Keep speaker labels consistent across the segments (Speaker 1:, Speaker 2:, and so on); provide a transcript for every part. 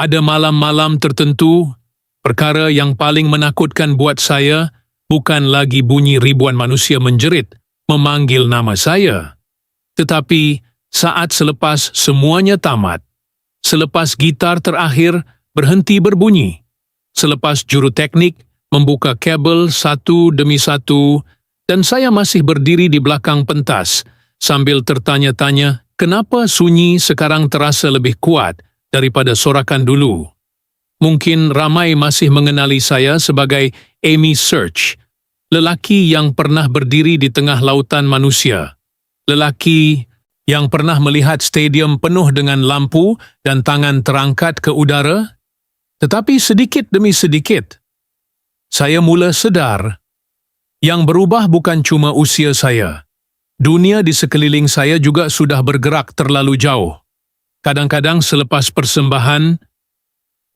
Speaker 1: Ada malam-malam tertentu, perkara yang paling menakutkan buat saya bukan lagi bunyi ribuan manusia menjerit, memanggil nama saya. Tetapi saat selepas semuanya tamat, selepas gitar terakhir berhenti berbunyi, selepas juru teknik membuka kabel satu demi satu, dan saya masih berdiri di belakang pentas sambil tertanya-tanya kenapa sunyi sekarang terasa lebih kuat daripada sorakan dulu. Mungkin ramai masih mengenali saya sebagai Amy Search, lelaki yang pernah berdiri di tengah lautan manusia, lelaki yang pernah melihat stadium penuh dengan lampu dan tangan terangkat ke udara. Tetapi sedikit demi sedikit, saya mula sedar yang berubah bukan cuma usia saya. Dunia di sekeliling saya juga sudah bergerak terlalu jauh. Kadang-kadang selepas persembahan,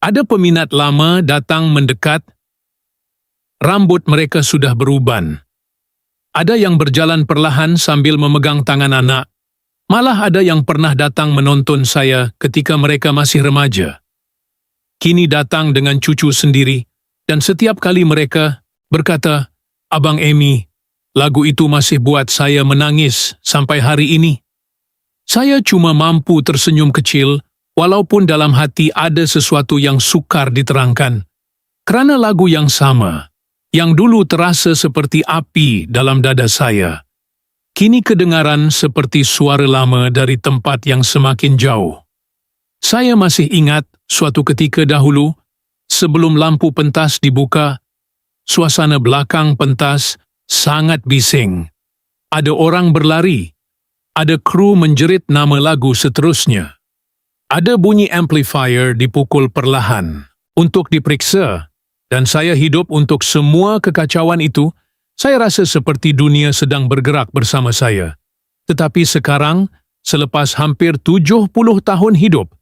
Speaker 1: ada peminat lama datang mendekat. Rambut mereka sudah beruban. Ada yang berjalan perlahan sambil memegang tangan anak. Malah ada yang pernah datang menonton saya ketika mereka masih remaja. Kini datang dengan cucu sendiri, dan setiap kali mereka berkata, "Abang Amy, lagu itu masih buat saya menangis sampai hari ini." Saya cuma mampu tersenyum kecil, walaupun dalam hati ada sesuatu yang sukar diterangkan. Kerana lagu yang sama, yang dulu terasa seperti api dalam dada saya, kini kedengaran seperti suara lama dari tempat yang semakin jauh. Saya masih ingat suatu ketika dahulu, sebelum lampu pentas dibuka, suasana belakang pentas sangat bising. Ada orang berlari, ada kru menjerit nama lagu seterusnya. Ada bunyi amplifier dipukul perlahan untuk diperiksa, dan saya hidup untuk semua kekacauan itu. Saya rasa seperti dunia sedang bergerak bersama saya. Tetapi sekarang, selepas hampir 70 tahun hidup,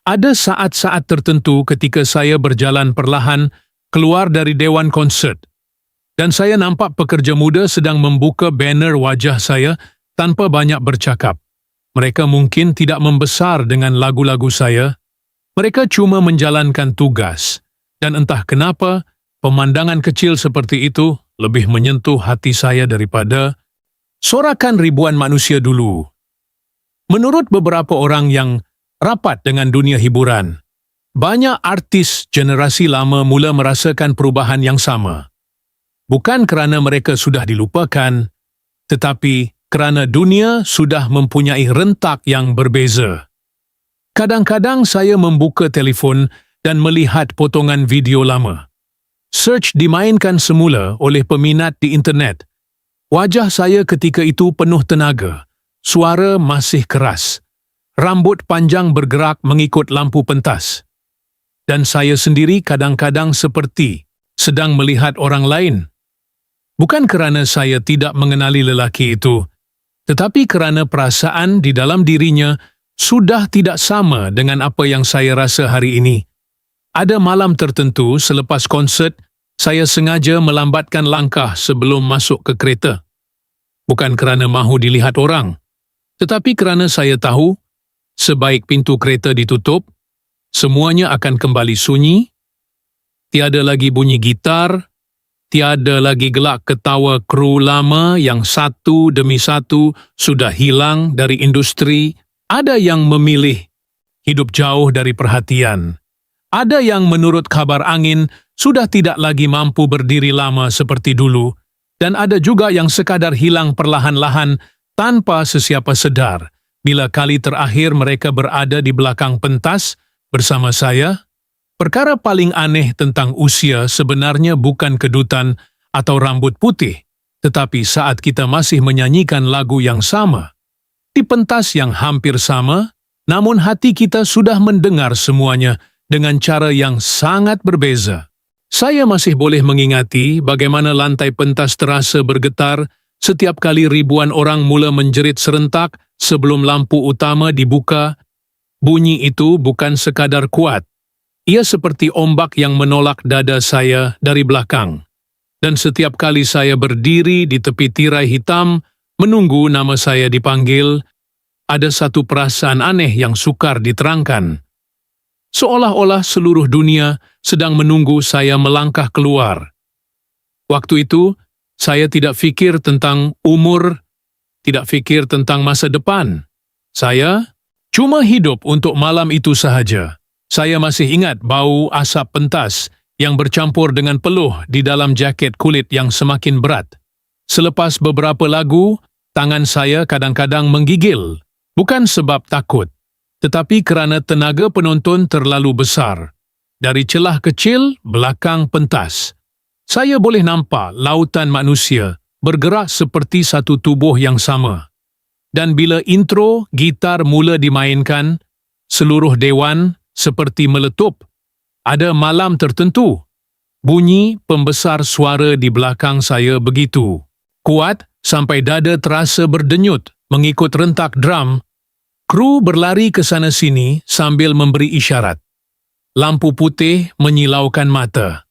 Speaker 1: ada saat-saat tertentu ketika saya berjalan perlahan keluar dari dewan konsert, dan saya nampak pekerja muda sedang membuka banner wajah saya tanpa banyak bercakap. Mereka mungkin tidak membesar dengan lagu-lagu saya. Mereka cuma menjalankan tugas. Dan entah kenapa, pemandangan kecil seperti itu lebih menyentuh hati saya daripada sorakan ribuan manusia dulu. Menurut beberapa orang yang rapat dengan dunia hiburan, banyak artis generasi lama mula merasakan perubahan yang sama. Bukan kerana mereka sudah dilupakan, tetapi kerana dunia sudah mempunyai rentak yang berbeza. Kadang-kadang saya membuka telefon dan melihat potongan video lama. Search dimainkan semula oleh peminat di internet. Wajah saya ketika itu penuh tenaga. Suara masih keras. Rambut panjang bergerak mengikut lampu pentas. Dan saya sendiri kadang-kadang seperti sedang melihat orang lain. Bukan kerana saya tidak mengenali lelaki itu, tetapi kerana perasaan di dalam dirinya sudah tidak sama dengan apa yang saya rasa hari ini. Ada malam tertentu selepas konsert, saya sengaja melambatkan langkah sebelum masuk ke kereta. Bukan kerana mahu dilihat orang, tetapi kerana saya tahu, sebaik pintu kereta ditutup, semuanya akan kembali sunyi, tiada lagi bunyi gitar, tiada lagi gelak ketawa kru lama yang satu demi satu sudah hilang dari industri. Ada yang memilih hidup jauh dari perhatian. Ada yang menurut kabar angin sudah tidak lagi mampu berdiri lama seperti dulu. Dan ada juga yang sekadar hilang perlahan-lahan tanpa sesiapa sedar bila kali terakhir mereka berada di belakang pentas bersama saya. Perkara paling aneh tentang usia sebenarnya bukan kedutan atau rambut putih, tetapi saat kita masih menyanyikan lagu yang sama, di pentas yang hampir sama, namun hati kita sudah mendengar semuanya dengan cara yang sangat berbeza. Saya masih boleh mengingati bagaimana lantai pentas terasa bergetar setiap kali ribuan orang mula menjerit serentak sebelum lampu utama dibuka. Bunyi itu bukan sekadar kuat. Ia seperti ombak yang menolak dada saya dari belakang. Dan setiap kali saya berdiri di tepi tirai hitam, menunggu nama saya dipanggil, ada satu perasaan aneh yang sukar diterangkan. seolah-olah seluruh dunia sedang menunggu saya melangkah keluar. Waktu itu, saya tidak fikir tentang umur, tidak fikir tentang masa depan. Saya cuma hidup untuk malam itu sahaja. Saya masih ingat bau asap pentas yang bercampur dengan peluh di dalam jaket kulit yang semakin berat. Selepas beberapa lagu, tangan saya kadang-kadang menggigil, bukan sebab takut, tetapi kerana tenaga penonton terlalu besar. Dari celah kecil belakang pentas, saya boleh nampak lautan manusia bergerak seperti satu tubuh yang sama. Dan bila intro gitar mula dimainkan, seluruh dewan seperti meletup. Ada malam tertentu. Bunyi pembesar suara di belakang saya begitu kuat sampai dada terasa berdenyut mengikut rentak drum. Kru berlari ke sana sini sambil memberi isyarat. Lampu putih menyilaukan mata.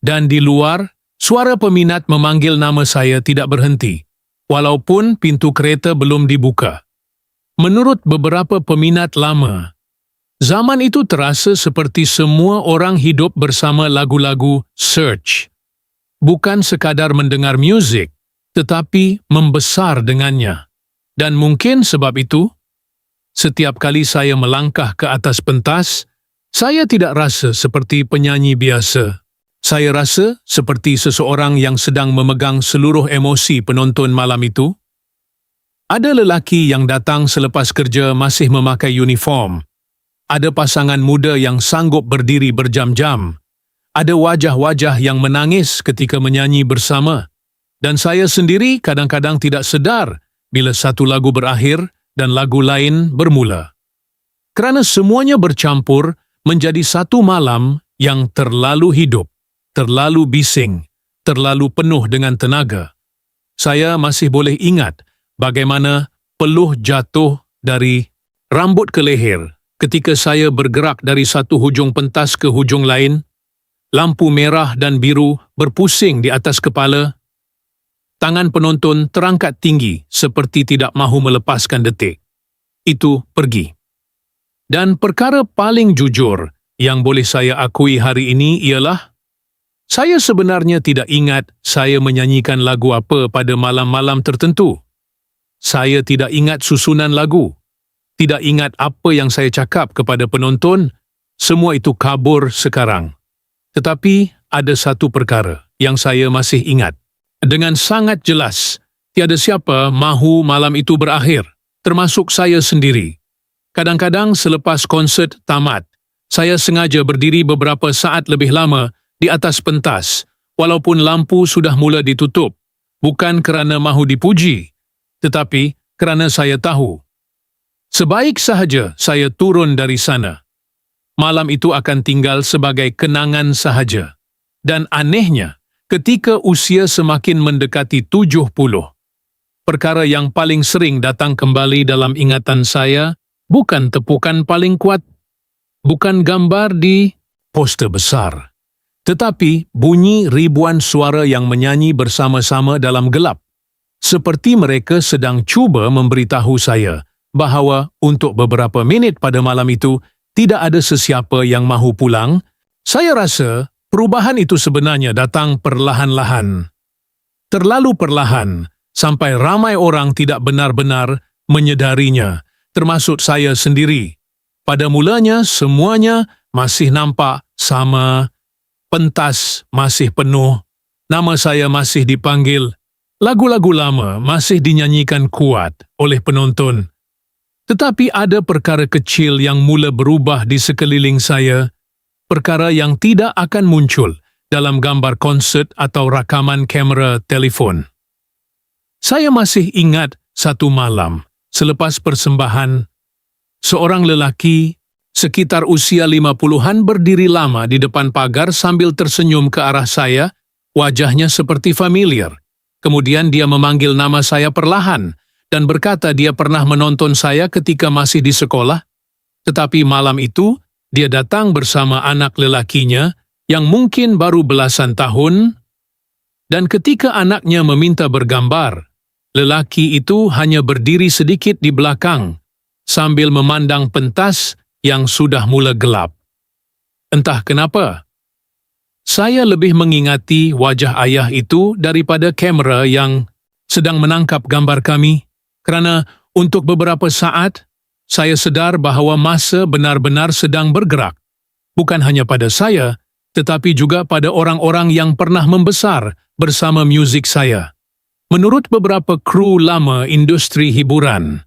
Speaker 1: Dan di luar, suara peminat memanggil nama saya tidak berhenti, walaupun pintu kereta belum dibuka. Menurut beberapa peminat lama, zaman itu terasa seperti semua orang hidup bersama lagu-lagu Search. Bukan sekadar mendengar muzik, tetapi membesar dengannya. Dan mungkin sebab itu, setiap kali saya melangkah ke atas pentas, saya tidak rasa seperti penyanyi biasa. Saya rasa seperti seseorang yang sedang memegang seluruh emosi penonton malam itu. Ada lelaki yang datang selepas kerja masih memakai uniform. Ada pasangan muda yang sanggup berdiri berjam-jam. Ada wajah-wajah yang menangis ketika menyanyi bersama. Dan saya sendiri kadang-kadang tidak sedar bila satu lagu berakhir dan lagu lain bermula. Kerana semuanya bercampur menjadi satu malam yang terlalu hidup, terlalu bising, terlalu penuh dengan tenaga. Saya masih boleh ingat bagaimana peluh jatuh dari rambut ke leher ketika saya bergerak dari satu hujung pentas ke hujung lain. Lampu merah dan biru berpusing di atas kepala. Tangan penonton terangkat tinggi seperti tidak mahu melepaskan detik. Itu pergi. Dan perkara paling jujur yang boleh saya akui hari ini ialah saya sebenarnya tidak ingat saya menyanyikan lagu apa pada malam-malam tertentu. Saya tidak ingat susunan lagu. Tidak ingat apa yang saya cakap kepada penonton. Semua itu kabur sekarang. Tetapi ada satu perkara yang saya masih ingat. Dengan sangat jelas, tiada siapa mahu malam itu berakhir, termasuk saya sendiri. Kadang-kadang selepas konsert tamat, saya sengaja berdiri beberapa saat lebih lama di atas pentas, walaupun lampu sudah mula ditutup, bukan kerana mahu dipuji, tetapi kerana saya tahu. Sebaik sahaja saya turun dari sana, malam itu akan tinggal sebagai kenangan sahaja. Dan anehnya, ketika usia semakin mendekati 70, perkara yang paling sering datang kembali dalam ingatan saya bukan tepukan paling kuat, bukan gambar di poster besar, tetapi bunyi ribuan suara yang menyanyi bersama-sama dalam gelap, seperti mereka sedang cuba memberitahu saya bahawa untuk beberapa minit pada malam itu tidak ada sesiapa yang mahu pulang. Saya rasa perubahan itu sebenarnya datang perlahan-lahan. Terlalu perlahan, sampai ramai orang tidak benar-benar menyedarinya, termasuk saya sendiri. Pada mulanya, semuanya masih nampak sama, pentas masih penuh, nama saya masih dipanggil, lagu-lagu lama masih dinyanyikan kuat oleh penonton. Tetapi ada perkara kecil yang mula berubah di sekeliling saya, perkara yang tidak akan muncul dalam gambar konsert atau rakaman kamera telefon. Saya masih ingat satu malam, selepas persembahan, seorang lelaki sekitar usia 50-an berdiri lama di depan pagar sambil tersenyum ke arah saya, wajahnya seperti familiar. Kemudian dia memanggil nama saya perlahan dan berkata dia pernah menonton saya ketika masih di sekolah, tetapi malam itu dia datang bersama anak lelakinya yang mungkin baru belasan tahun, dan ketika anaknya meminta bergambar, lelaki itu hanya berdiri sedikit di belakang sambil memandang pentas yang sudah mula gelap. Entah kenapa, saya lebih mengingati wajah ayah itu daripada kamera yang sedang menangkap gambar kami, kerana untuk beberapa saat, saya sedar bahawa masa benar-benar sedang bergerak. Bukan hanya pada saya, tetapi juga pada orang-orang yang pernah membesar bersama muzik saya. Menurut beberapa kru lama industri hiburan,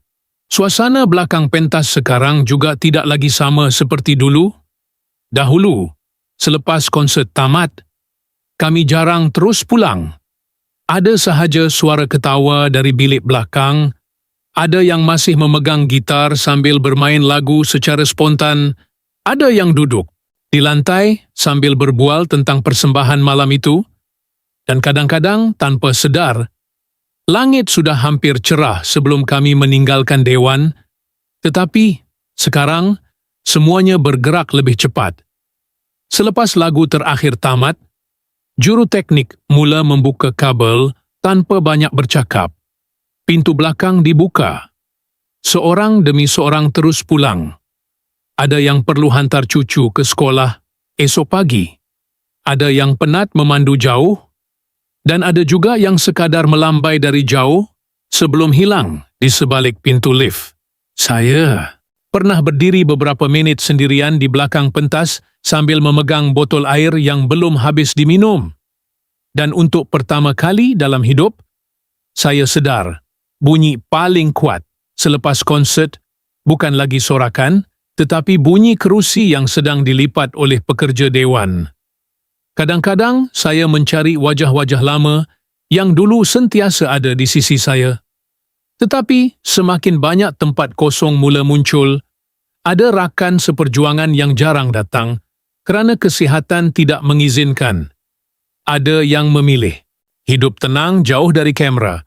Speaker 1: suasana belakang pentas sekarang juga tidak lagi sama seperti dulu. Dahulu, selepas konsert tamat, kami jarang terus pulang. Ada sahaja suara ketawa dari bilik belakang, ada yang masih memegang gitar sambil bermain lagu secara spontan, ada yang duduk di lantai sambil berbual tentang persembahan malam itu, dan kadang-kadang tanpa sedar, langit sudah hampir cerah sebelum kami meninggalkan dewan, tetapi sekarang semuanya bergerak lebih cepat. Selepas lagu terakhir tamat, juru teknik mula membuka kabel tanpa banyak bercakap. Pintu belakang dibuka. Seorang demi seorang terus pulang. Ada yang perlu hantar cucu ke sekolah esok pagi. Ada yang penat memandu jauh. Dan ada juga yang sekadar melambai dari jauh sebelum hilang di sebalik pintu lift. Saya pernah berdiri beberapa minit sendirian di belakang pentas sambil memegang botol air yang belum habis diminum. Dan untuk pertama kali dalam hidup, saya sedar bunyi paling kuat selepas konsert bukan lagi sorakan, tetapi bunyi kerusi yang sedang dilipat oleh pekerja dewan. Kadang-kadang saya mencari wajah-wajah lama yang dulu sentiasa ada di sisi saya. Tetapi semakin banyak tempat kosong mula muncul, ada rakan seperjuangan yang jarang datang kerana kesihatan tidak mengizinkan. Ada yang memilih hidup tenang jauh dari kamera,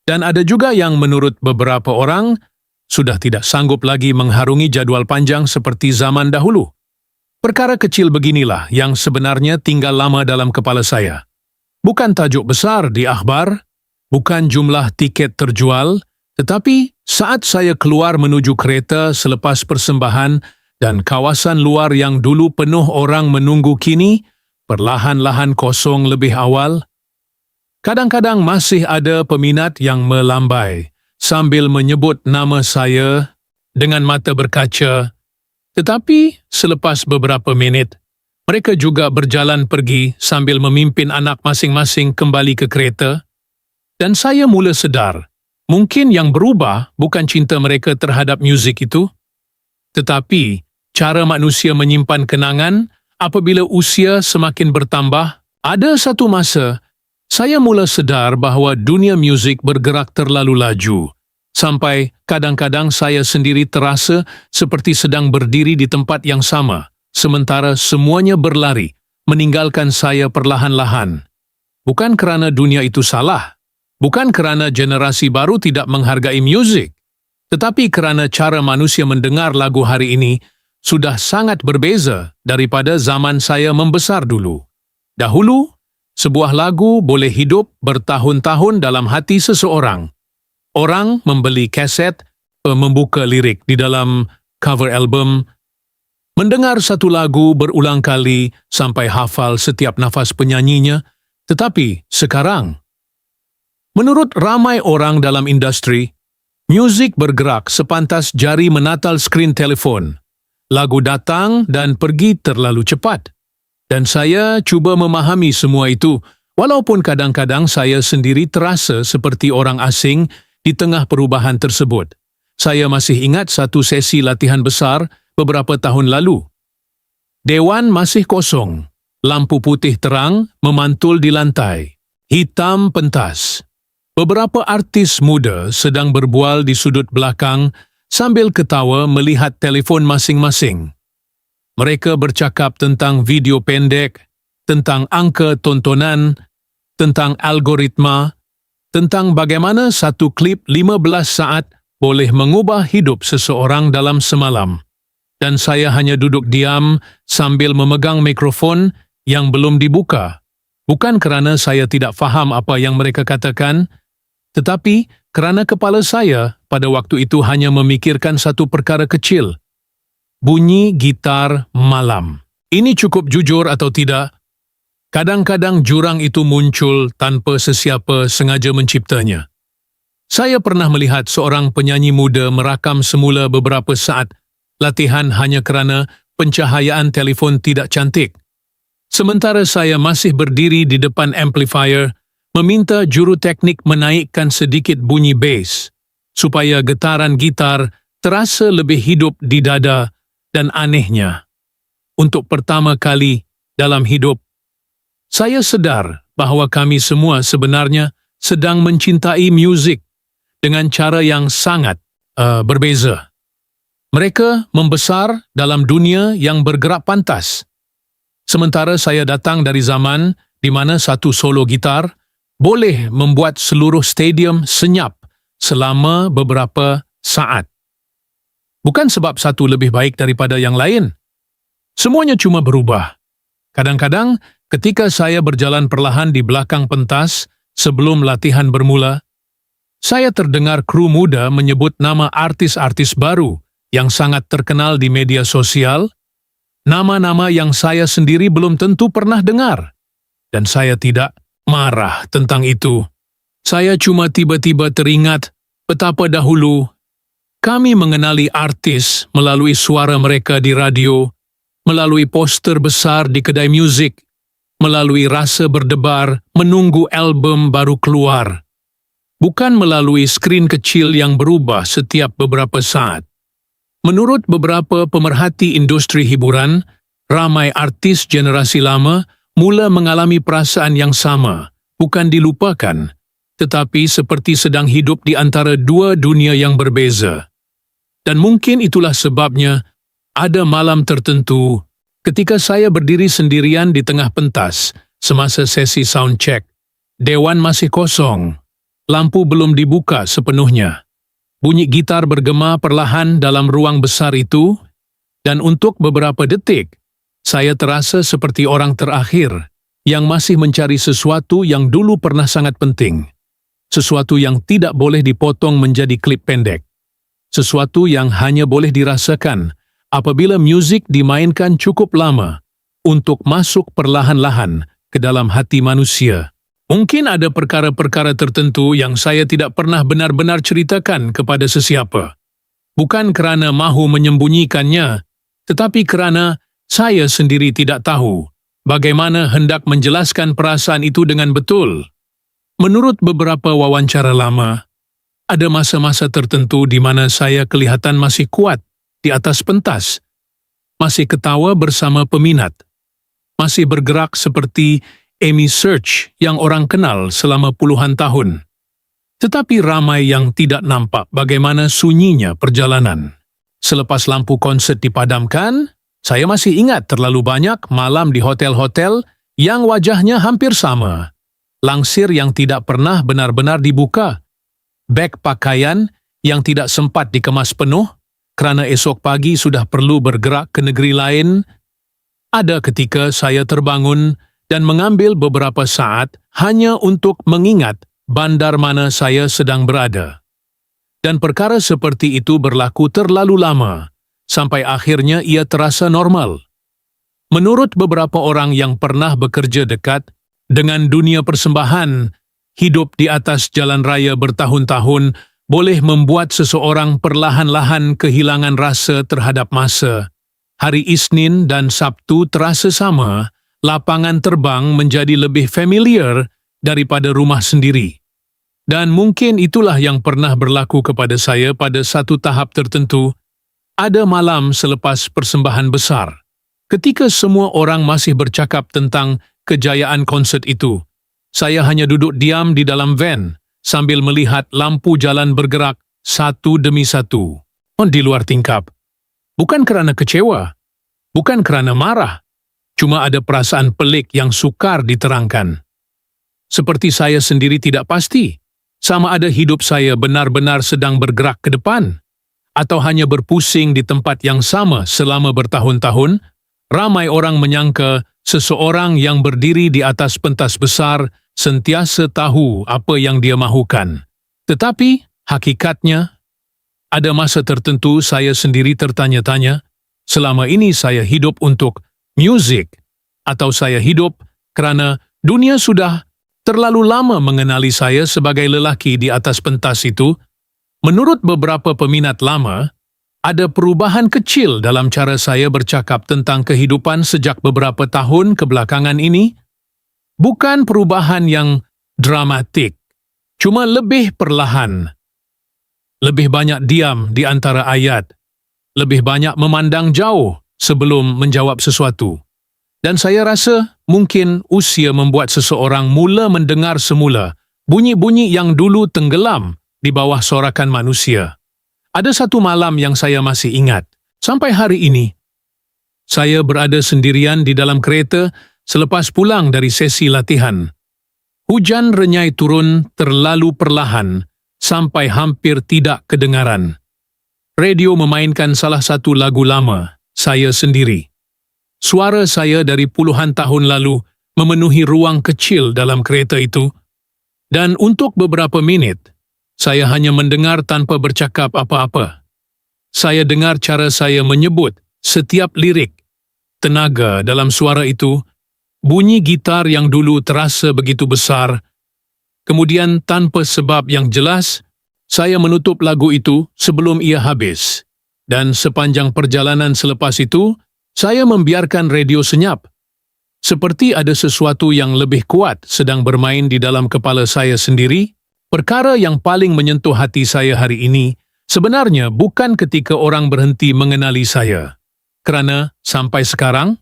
Speaker 1: dan ada juga yang menurut beberapa orang sudah tidak sanggup lagi mengharungi jadual panjang seperti zaman dahulu. Perkara kecil beginilah yang sebenarnya tinggal lama dalam kepala saya. Bukan tajuk besar di akhbar, bukan jumlah tiket terjual, tetapi saat saya keluar menuju kereta selepas persembahan dan kawasan luar yang dulu penuh orang menunggu kini perlahan-lahan kosong lebih awal, kadang-kadang masih ada peminat yang melambai sambil menyebut nama saya dengan mata berkaca. Tetapi selepas beberapa minit, mereka juga berjalan pergi sambil memimpin anak masing-masing kembali ke kereta. Dan saya mula sedar, mungkin yang berubah bukan cinta mereka terhadap muzik itu, tetapi cara manusia menyimpan kenangan apabila usia semakin bertambah. Ada satu masa, saya mula sedar bahawa dunia muzik bergerak terlalu laju, sampai kadang-kadang saya sendiri terasa seperti sedang berdiri di tempat yang sama, sementara semuanya berlari, meninggalkan saya perlahan-lahan. Bukan kerana dunia itu salah, bukan kerana generasi baru tidak menghargai muzik, tetapi kerana cara manusia mendengar lagu hari ini sudah sangat berbeza daripada zaman saya membesar dulu. Dahulu, sebuah lagu boleh hidup bertahun-tahun dalam hati seseorang. Orang membeli kaset, membuka lirik di dalam cover album, mendengar satu lagu berulang kali sampai hafal setiap nafas penyanyinya. Tetapi sekarang, menurut ramai orang dalam industri, muzik bergerak sepantas jari menatal skrin telefon. Lagu datang dan pergi terlalu cepat. Dan saya cuba memahami semua itu, walaupun kadang-kadang saya sendiri terasa seperti orang asing di tengah perubahan tersebut. Saya masih ingat satu sesi latihan besar beberapa tahun lalu. Dewan masih kosong. Lampu putih terang memantul di lantai. Hitam pentas. Beberapa artis muda sedang berbual di sudut belakang sambil ketawa melihat telefon masing-masing. Mereka bercakap tentang video pendek, tentang angka tontonan, tentang algoritma, tentang bagaimana satu klip 15 saat boleh mengubah hidup seseorang dalam semalam. Dan saya hanya duduk diam sambil memegang mikrofon yang belum dibuka. Bukan kerana saya tidak faham apa yang mereka katakan, tetapi kerana kepala saya pada waktu itu hanya memikirkan satu perkara kecil. Bunyi gitar malam. Ini cukup jujur atau tidak? Kadang-kadang jurang itu muncul tanpa sesiapa sengaja menciptanya. Saya pernah melihat seorang penyanyi muda merakam semula beberapa saat latihan hanya kerana pencahayaan telefon tidak cantik. Sementara saya masih berdiri di depan amplifier, meminta juru teknik menaikkan sedikit bunyi bass, supaya getaran gitar terasa lebih hidup di dada dan anehnya. Untuk pertama kali dalam hidup, saya sedar bahawa kami semua sebenarnya sedang mencintai muzik dengan cara yang sangat berbeza. Mereka membesar dalam dunia yang bergerak pantas. Sementara saya datang dari zaman di mana satu solo gitar boleh membuat seluruh stadium senyap selama beberapa saat. Bukan sebab satu lebih baik daripada yang lain. Semuanya cuma berubah. Kadang-kadang, ketika saya berjalan perlahan di belakang pentas sebelum latihan bermula, saya terdengar kru muda menyebut nama artis-artis baru yang sangat terkenal di media sosial, nama-nama yang saya sendiri belum tentu pernah dengar. Dan saya tidak marah tentang itu. Saya cuma tiba-tiba teringat betapa dahulu kami mengenali artis melalui suara mereka di radio, melalui poster besar di kedai muzik, melalui rasa berdebar menunggu album baru keluar. Bukan melalui skrin kecil yang berubah setiap beberapa saat. Menurut beberapa pemerhati industri hiburan, ramai artis generasi lama mula mengalami perasaan yang sama, bukan dilupakan, tetapi seperti sedang hidup di antara dua dunia yang berbeza. Dan mungkin itulah sebabnya ada malam tertentu ketika saya berdiri sendirian di tengah pentas semasa sesi sound check. Dewan masih kosong, lampu belum dibuka sepenuhnya. Bunyi gitar bergema perlahan dalam ruang besar itu, dan untuk beberapa detik, saya terasa seperti orang terakhir yang masih mencari sesuatu yang dulu pernah sangat penting. Sesuatu yang tidak boleh dipotong menjadi klip pendek. Sesuatu yang hanya boleh dirasakan apabila muzik dimainkan cukup lama untuk masuk perlahan-lahan ke dalam hati manusia. Mungkin ada perkara-perkara tertentu yang saya tidak pernah benar-benar ceritakan kepada sesiapa. Bukan kerana mahu menyembunyikannya, tetapi kerana saya sendiri tidak tahu bagaimana hendak menjelaskan perasaan itu dengan betul. Menurut beberapa wawancara lama, ada masa-masa tertentu di mana saya kelihatan masih kuat di atas pentas, masih ketawa bersama peminat, masih bergerak seperti Amy Search yang orang kenal selama puluhan tahun. Tetapi ramai yang tidak nampak bagaimana sunyinya perjalanan. Selepas lampu konsert dipadamkan, saya masih ingat terlalu banyak malam di hotel-hotel yang wajahnya hampir sama. Langsir yang tidak pernah benar-benar dibuka. Beg pakaian yang tidak sempat dikemas penuh kerana esok pagi sudah perlu bergerak ke negeri lain. Ada ketika saya terbangun dan mengambil beberapa saat hanya untuk mengingat bandar mana saya sedang berada. Dan perkara seperti itu berlaku terlalu lama, sampai akhirnya ia terasa normal. Menurut beberapa orang yang pernah bekerja dekat dengan dunia persembahan, hidup di atas jalan raya bertahun-tahun boleh membuat seseorang perlahan-lahan kehilangan rasa terhadap masa. Hari Isnin dan Sabtu terasa sama, lapangan terbang menjadi lebih familiar daripada rumah sendiri. Dan mungkin itulah yang pernah berlaku kepada saya pada satu tahap tertentu. Ada malam selepas persembahan besar, ketika semua orang masih bercakap tentang kejayaan konsert itu, saya hanya duduk diam di dalam van sambil melihat lampu jalan bergerak satu demi satu. Di luar tingkap. Bukan kerana kecewa, bukan kerana marah, cuma ada perasaan pelik yang sukar diterangkan. Seperti saya sendiri tidak pasti, sama ada hidup saya benar-benar sedang bergerak ke depan, atau hanya berpusing di tempat yang sama selama bertahun-tahun. Ramai orang menyangka seseorang yang berdiri di atas pentas besar sentiasa tahu apa yang dia mahukan. Tetapi, hakikatnya, ada masa tertentu saya sendiri tertanya-tanya, selama ini saya hidup untuk Muzik, atau saya hidup kerana dunia sudah terlalu lama mengenali saya sebagai lelaki di atas pentas itu. Menurut beberapa peminat lama, ada perubahan kecil dalam cara saya bercakap tentang kehidupan sejak beberapa tahun kebelakangan ini. Bukan perubahan yang dramatik, cuma lebih perlahan. Lebih banyak diam di antara ayat, lebih banyak memandang jauh sebelum menjawab sesuatu. Dan saya rasa mungkin usia membuat seseorang mula mendengar semula bunyi-bunyi yang dulu tenggelam di bawah sorakan manusia. Ada satu malam yang saya masih ingat, sampai hari ini. Saya berada sendirian di dalam kereta selepas pulang dari sesi latihan. Hujan renyai turun terlalu perlahan sampai hampir tidak kedengaran. Radio memainkan salah satu lagu lama, Saya Sendiri. Suara saya dari puluhan tahun lalu memenuhi ruang kecil dalam kereta itu, dan untuk beberapa minit, saya hanya mendengar tanpa bercakap apa-apa. Saya dengar cara saya menyebut setiap lirik, tenaga dalam suara itu, bunyi gitar yang dulu terasa begitu besar. Kemudian tanpa sebab yang jelas, saya menutup lagu itu sebelum ia habis. Dan sepanjang perjalanan selepas itu, saya membiarkan radio senyap. Seperti ada sesuatu yang lebih kuat sedang bermain di dalam kepala saya sendiri. Perkara yang paling menyentuh hati saya hari ini sebenarnya bukan ketika orang berhenti mengenali saya. Kerana sampai sekarang,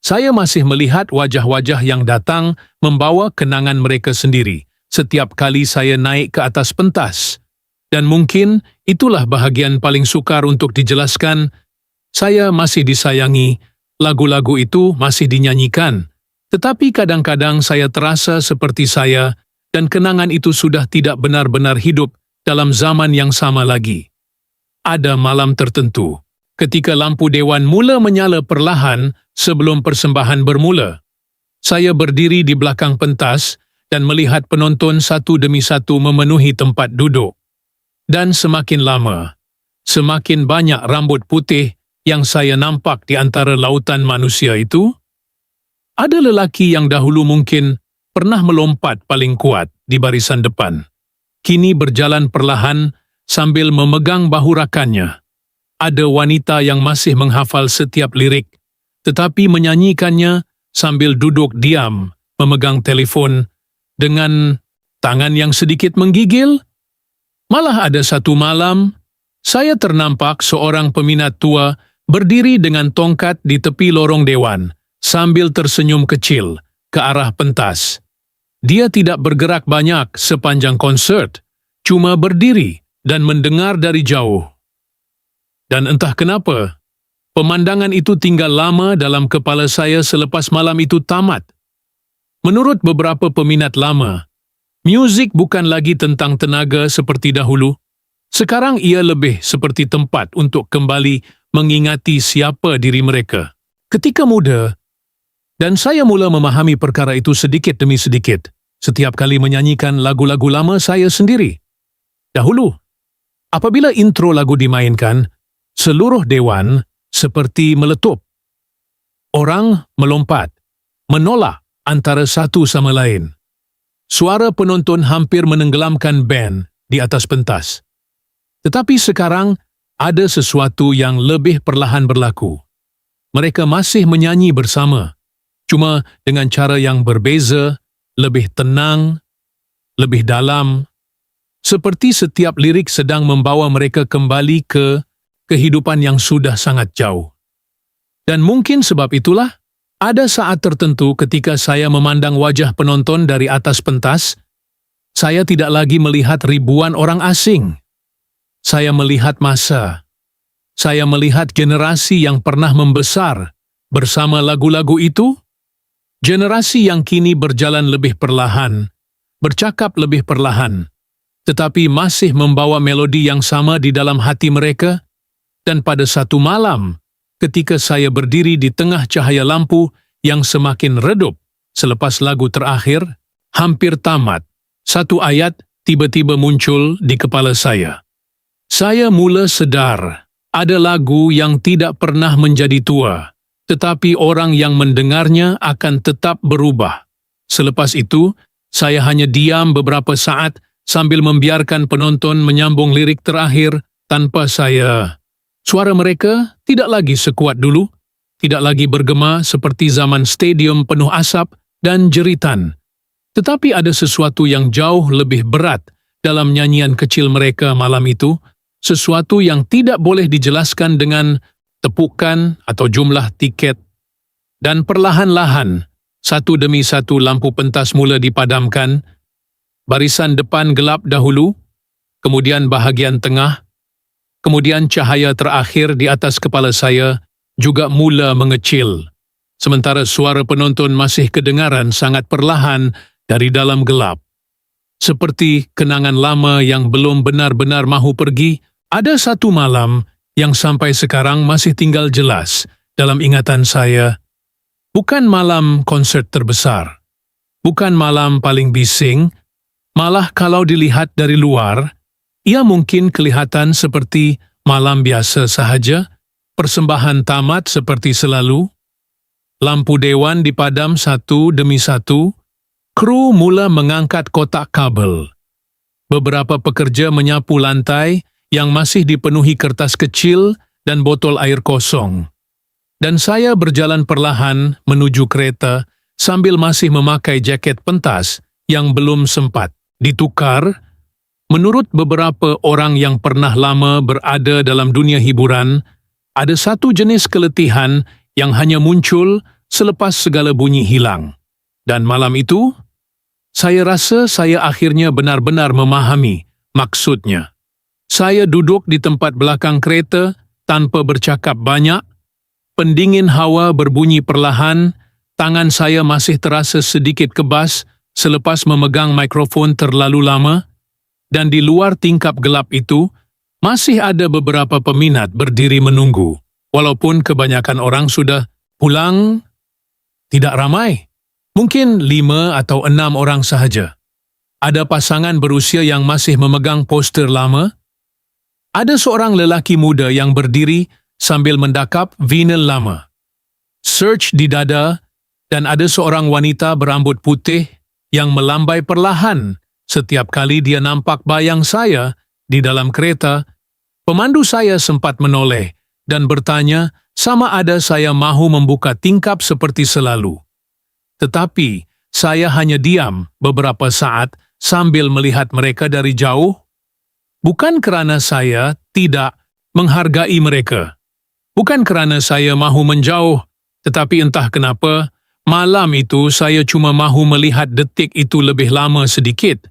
Speaker 1: saya masih melihat wajah-wajah yang datang membawa kenangan mereka sendiri setiap kali saya naik ke atas pentas. Dan mungkin itulah bahagian paling sukar untuk dijelaskan. Saya masih disayangi, lagu-lagu itu masih dinyanyikan. Tetapi kadang-kadang saya terasa seperti saya dan kenangan itu sudah tidak benar-benar hidup dalam zaman yang sama lagi. Ada malam tertentu, ketika lampu dewan mula menyala perlahan sebelum persembahan bermula. Saya berdiri di belakang pentas dan melihat penonton satu demi satu memenuhi tempat duduk. Dan semakin lama, semakin banyak rambut putih yang saya nampak di antara lautan manusia itu. Ada lelaki yang dahulu mungkin pernah melompat paling kuat di barisan depan. Kini berjalan perlahan sambil memegang bahu rakannya. Ada wanita yang masih menghafal setiap lirik, tetapi menyanyikannya sambil duduk diam, memegang telefon dengan tangan yang sedikit menggigil. Malah ada satu malam, saya ternampak seorang peminat tua berdiri dengan tongkat di tepi lorong dewan, sambil tersenyum kecil ke arah pentas. Dia tidak bergerak banyak sepanjang konsert, cuma berdiri dan mendengar dari jauh. Dan entah kenapa, pemandangan itu tinggal lama dalam kepala saya selepas malam itu tamat. Menurut beberapa peminat lama, muzik bukan lagi tentang tenaga seperti dahulu. Sekarang ia lebih seperti tempat untuk kembali mengingati siapa diri mereka ketika muda. Dan saya mula memahami perkara itu sedikit demi sedikit, setiap kali menyanyikan lagu-lagu lama saya sendiri. Dahulu, apabila intro lagu dimainkan, seluruh dewan seperti meletup. Orang melompat, menolak antara satu sama lain. Suara penonton hampir menenggelamkan band di atas pentas. Tetapi sekarang ada sesuatu yang lebih perlahan berlaku. Mereka masih menyanyi bersama, cuma dengan cara yang berbeza, lebih tenang, lebih dalam, seperti setiap lirik sedang membawa mereka kembali ke kehidupan yang sudah sangat jauh. Dan mungkin sebab itulah, ada saat tertentu ketika saya memandang wajah penonton dari atas pentas, saya tidak lagi melihat ribuan orang asing. Saya melihat masa. Saya melihat generasi yang pernah membesar bersama lagu-lagu itu. Generasi yang kini berjalan lebih perlahan, bercakap lebih perlahan, tetapi masih membawa melodi yang sama di dalam hati mereka. Dan pada satu malam, ketika saya berdiri di tengah cahaya lampu yang semakin redup selepas lagu terakhir, hampir tamat, satu ayat tiba-tiba muncul di kepala saya. Saya mula sedar, ada lagu yang tidak pernah menjadi tua, tetapi orang yang mendengarnya akan tetap berubah. Selepas itu, saya hanya diam beberapa saat sambil membiarkan penonton menyambung lirik terakhir tanpa saya. Suara mereka tidak lagi sekuat dulu, tidak lagi bergema seperti zaman stadium penuh asap dan jeritan. Tetapi ada sesuatu yang jauh lebih berat dalam nyanyian kecil mereka malam itu, sesuatu yang tidak boleh dijelaskan dengan tepukan atau jumlah tiket. Dan perlahan-lahan, satu demi satu lampu pentas mula dipadamkan, barisan depan gelap dahulu, kemudian bahagian tengah, kemudian cahaya terakhir di atas kepala saya juga mula mengecil, sementara suara penonton masih kedengaran sangat perlahan dari dalam gelap. Seperti kenangan lama yang belum benar-benar mahu pergi, ada satu malam yang sampai sekarang masih tinggal jelas dalam ingatan saya. Bukan malam konsert terbesar, bukan malam paling bising, malah kalau dilihat dari luar, ia mungkin kelihatan seperti malam biasa sahaja, persembahan tamat seperti selalu. Lampu dewan dipadam satu demi satu, kru mula mengangkat kotak kabel. Beberapa pekerja menyapu lantai yang masih dipenuhi kertas kecil dan botol air kosong. Dan saya berjalan perlahan menuju kereta sambil masih memakai jaket pentas yang belum sempat ditukar. Menurut beberapa orang yang pernah lama berada dalam dunia hiburan, ada satu jenis keletihan yang hanya muncul selepas segala bunyi hilang. Dan malam itu, saya rasa saya akhirnya benar-benar memahami maksudnya. Saya duduk di tempat belakang kereta tanpa bercakap banyak, pendingin hawa berbunyi perlahan, tangan saya masih terasa sedikit kebas selepas memegang mikrofon terlalu lama, dan di luar tingkap gelap itu, masih ada beberapa peminat berdiri menunggu. Walaupun kebanyakan orang sudah pulang, tidak ramai. Mungkin 5 atau 6 orang sahaja. Ada pasangan berusia yang masih memegang poster lama. Ada seorang lelaki muda yang berdiri sambil mendakap vinyl lama. Search di dada, dan ada seorang wanita berambut putih yang melambai perlahan setiap kali dia nampak bayang saya di dalam kereta. Pemandu saya sempat menoleh dan bertanya sama ada saya mahu membuka tingkap seperti selalu. Tetapi saya hanya diam beberapa saat sambil melihat mereka dari jauh, bukan kerana saya tidak menghargai mereka. Bukan kerana saya mahu menjauh, tetapi entah kenapa, malam itu saya cuma mahu melihat detik itu lebih lama sedikit.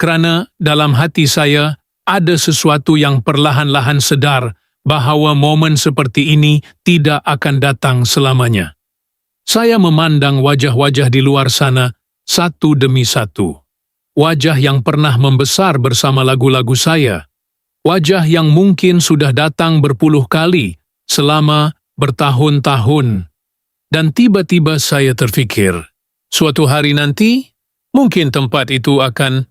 Speaker 1: Kerana dalam hati saya ada sesuatu yang perlahan-lahan sedar bahawa momen seperti ini tidak akan datang selamanya. Saya memandang wajah-wajah di luar sana satu demi satu. Wajah yang pernah membesar bersama lagu-lagu saya. Wajah yang mungkin sudah datang berpuluh kali selama bertahun-tahun. Dan tiba-tiba saya terfikir, suatu hari nanti, mungkin tempat itu akan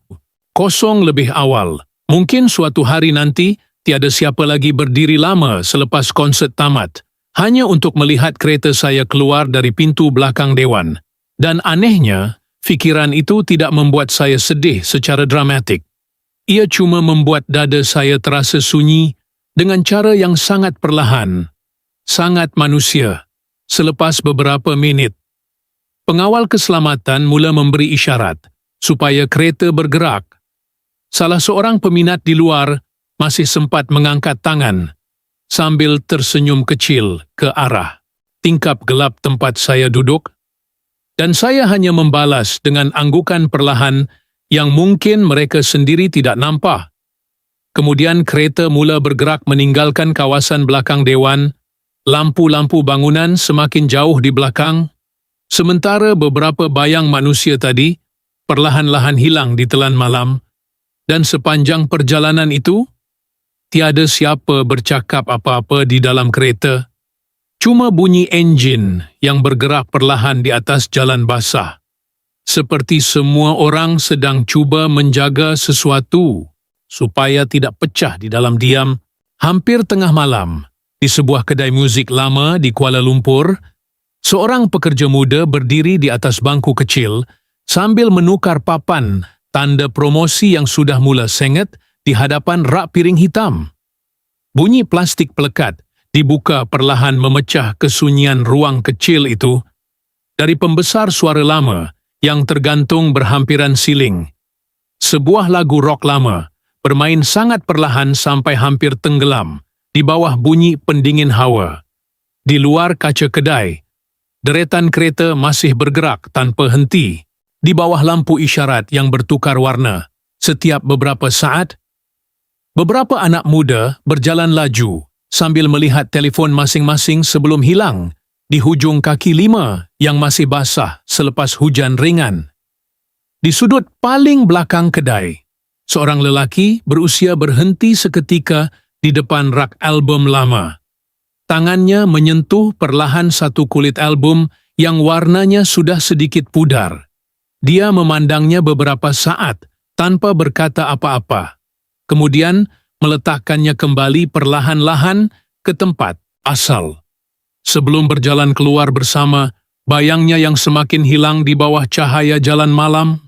Speaker 1: kosong lebih awal. Mungkin suatu hari nanti, tiada siapa lagi berdiri lama selepas konsert tamat, hanya untuk melihat kereta saya keluar dari pintu belakang dewan. Dan anehnya, fikiran itu tidak membuat saya sedih secara dramatik. Ia cuma membuat dada saya terasa sunyi dengan cara yang sangat perlahan, sangat manusia. Selepas beberapa minit, pengawal keselamatan mula memberi isyarat supaya kereta bergerak. Salah seorang peminat di luar masih sempat mengangkat tangan sambil tersenyum kecil ke arah tingkap gelap tempat saya duduk, dan saya hanya membalas dengan anggukan perlahan yang mungkin mereka sendiri tidak nampak. Kemudian kereta mula bergerak meninggalkan kawasan belakang dewan, lampu-lampu bangunan semakin jauh di belakang, sementara beberapa bayang manusia tadi perlahan-lahan hilang di telan malam. Dan sepanjang perjalanan itu, tiada siapa bercakap apa-apa di dalam kereta. Cuma bunyi enjin yang bergerak perlahan di atas jalan basah. Seperti semua orang sedang cuba menjaga sesuatu supaya tidak pecah di dalam diam hampir tengah malam Di sebuah kedai muzik lama di Kuala Lumpur, seorang pekerja muda berdiri di atas bangku kecil sambil menukar papan tanda promosi yang sudah mula sengit di hadapan rak piring hitam. Bunyi plastik pelekat dibuka perlahan memecah kesunyian ruang kecil itu. Dari pembesar suara lama yang tergantung berhampiran siling, sebuah lagu rock lama bermain sangat perlahan sampai hampir tenggelam di bawah bunyi pendingin hawa. Di luar kaca kedai, deretan kereta masih bergerak tanpa henti di bawah lampu isyarat yang bertukar warna. Setiap beberapa saat, beberapa anak muda berjalan laju sambil melihat telefon masing-masing sebelum hilang di hujung kaki 5 yang masih basah selepas hujan ringan. Di sudut paling belakang kedai, seorang lelaki berusia berhenti seketika di depan rak album lama. Tangannya menyentuh perlahan satu kulit album yang warnanya sudah sedikit pudar. Dia memandangnya beberapa saat tanpa berkata apa-apa. Kemudian meletakkannya kembali perlahan-lahan ke tempat asal. Sebelum berjalan keluar bersama, bayangnya yang semakin hilang di bawah cahaya jalan malam